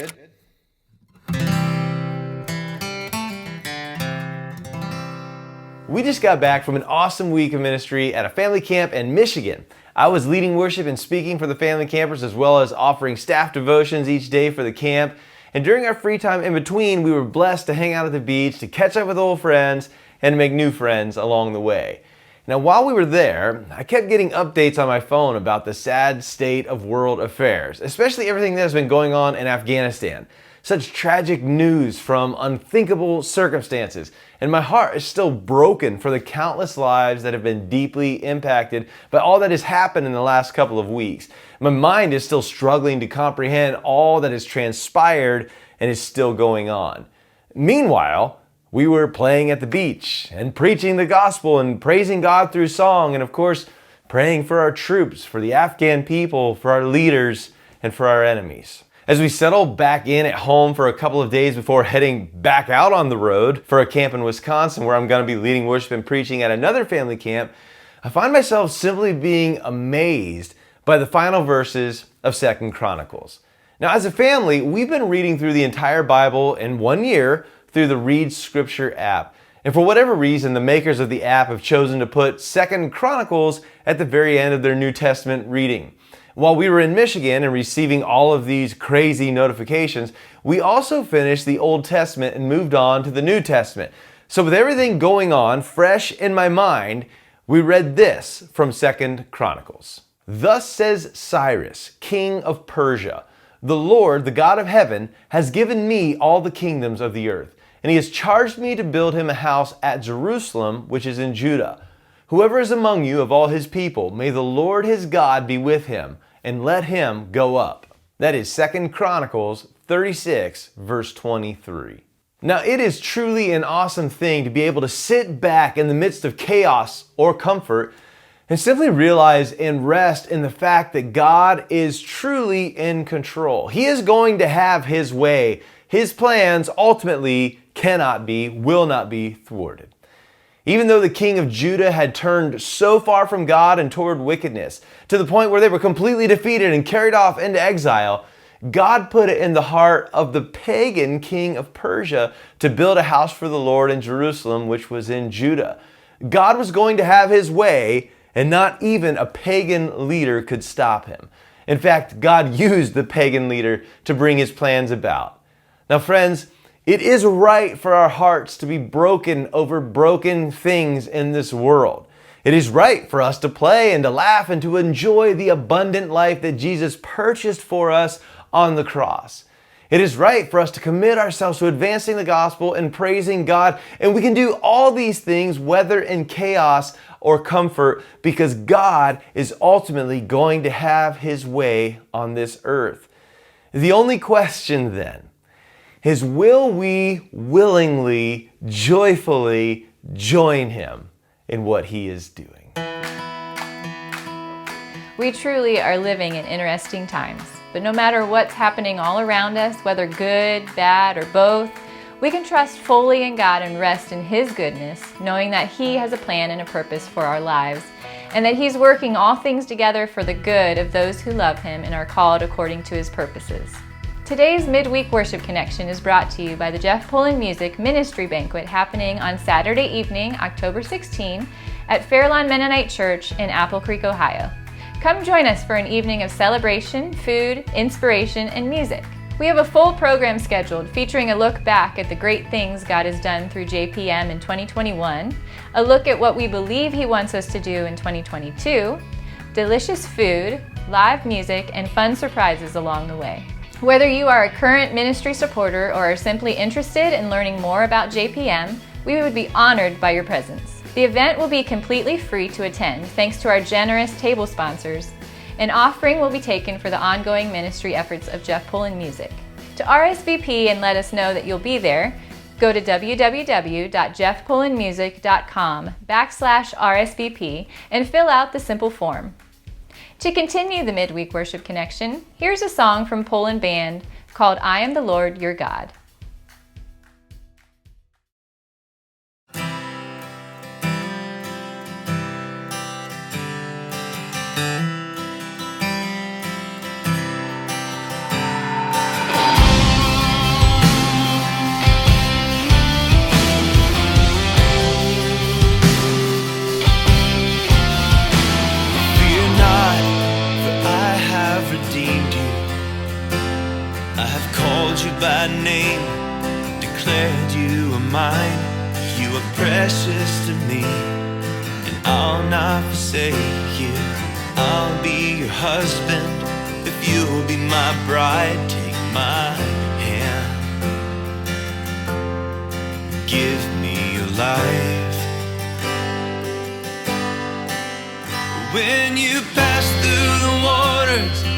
Good? We just got back from an awesome week of ministry at a family camp in Michigan. I was leading worship and speaking for the family campers, as well as offering staff devotions each day for the camp. And during our free time in between, we were blessed to hang out at the beach, to catch up with old friends, and to make new friends along the way. Now, while we were there, I kept getting updates on my phone about the sad state of world affairs, especially everything that has been going on in Afghanistan. Such tragic news from unthinkable circumstances, and my heart is still broken for the countless lives that have been deeply impacted by all that has happened in the last couple of weeks. My mind is still struggling to comprehend all that has transpired and is still going on. Meanwhile, we were playing at the beach and preaching the gospel and praising God through song, and of course, praying for our troops, for the Afghan people, for our leaders, and for our enemies. As we settle back in at home for a couple of days before heading back out on the road for a camp in Wisconsin, where I'm going to be leading worship and preaching at another family camp, I find myself simply being amazed by the final verses of 2 Chronicles. Now, as a family, we've been reading through the entire Bible in 1 year through the Read Scripture app. And for whatever reason, the makers of the app have chosen to put 2 Chronicles at the very end of their New Testament reading. While we were in Michigan and receiving all of these crazy notifications, we also finished the Old Testament and moved on to the New Testament. So with everything going on fresh in my mind, we read this from 2 Chronicles. Thus says Cyrus, king of Persia, the Lord, the God of heaven, has given me all the kingdoms of the earth, and he has charged me to build him a house at Jerusalem, which is in Judah. Whoever is among you of all his people, may the Lord his God be with him, and let him go up. That is 2 Chronicles 36, verse 23. Now, it is truly an awesome thing to be able to sit back in the midst of chaos or comfort and simply realize and rest in the fact that God is truly in control. He is going to have his way. His plans ultimately cannot be, will not be thwarted. Even though the king of Judah had turned so far from God and toward wickedness, to the point where they were completely defeated and carried off into exile, God put it in the heart of the pagan king of Persia to build a house for the Lord in Jerusalem, which was in Judah. God was going to have his way, and not even a pagan leader could stop him. In fact, God used the pagan leader to bring his plans about. Now, friends, it is right for our hearts to be broken over broken things in this world. It is right for us to play and to laugh and to enjoy the abundant life that Jesus purchased for us on the cross. It is right for us to commit ourselves to advancing the gospel and praising God. And we can do all these things, whether in chaos or comfort, because God is ultimately going to have his way on this earth. The only question then is, will we willingly, joyfully join him in what he is doing? We truly are living in interesting times, but no matter what's happening all around us, whether good, bad, or both, we can trust fully in God and rest in his goodness, knowing that he has a plan and a purpose for our lives, and that he's working all things together for the good of those who love him and are called according to his purposes. Today's Midweek Worship Connection is brought to you by the Jeff Polen Music Ministry Banquet happening on Saturday evening, October 16, at Fairlawn Mennonite Church in Apple Creek, Ohio. Come join us for an evening of celebration, food, inspiration, and music. We have a full program scheduled featuring a look back at the great things God has done through JPM in 2021, a look at what we believe he wants us to do in 2022, delicious food, live music, and fun surprises along the way. Whether you are a current ministry supporter or are simply interested in learning more about JPM, we would be honored by your presence. The event will be completely free to attend thanks to our generous table sponsors. An offering will be taken for the ongoing ministry efforts of Jeff Polen Music. To RSVP and let us know that you'll be there, go to www.jeffpolenmusic.com/RSVP and fill out the simple form. To continue the Midweek Worship Connection, here's a song from Polen Band called I Am the Lord Your God. by name, declared you are mine. You are precious to me, and I'll not forsake you. I'll be your husband if you'll be my bride. Take my hand, give me your life. When you pass through the waters,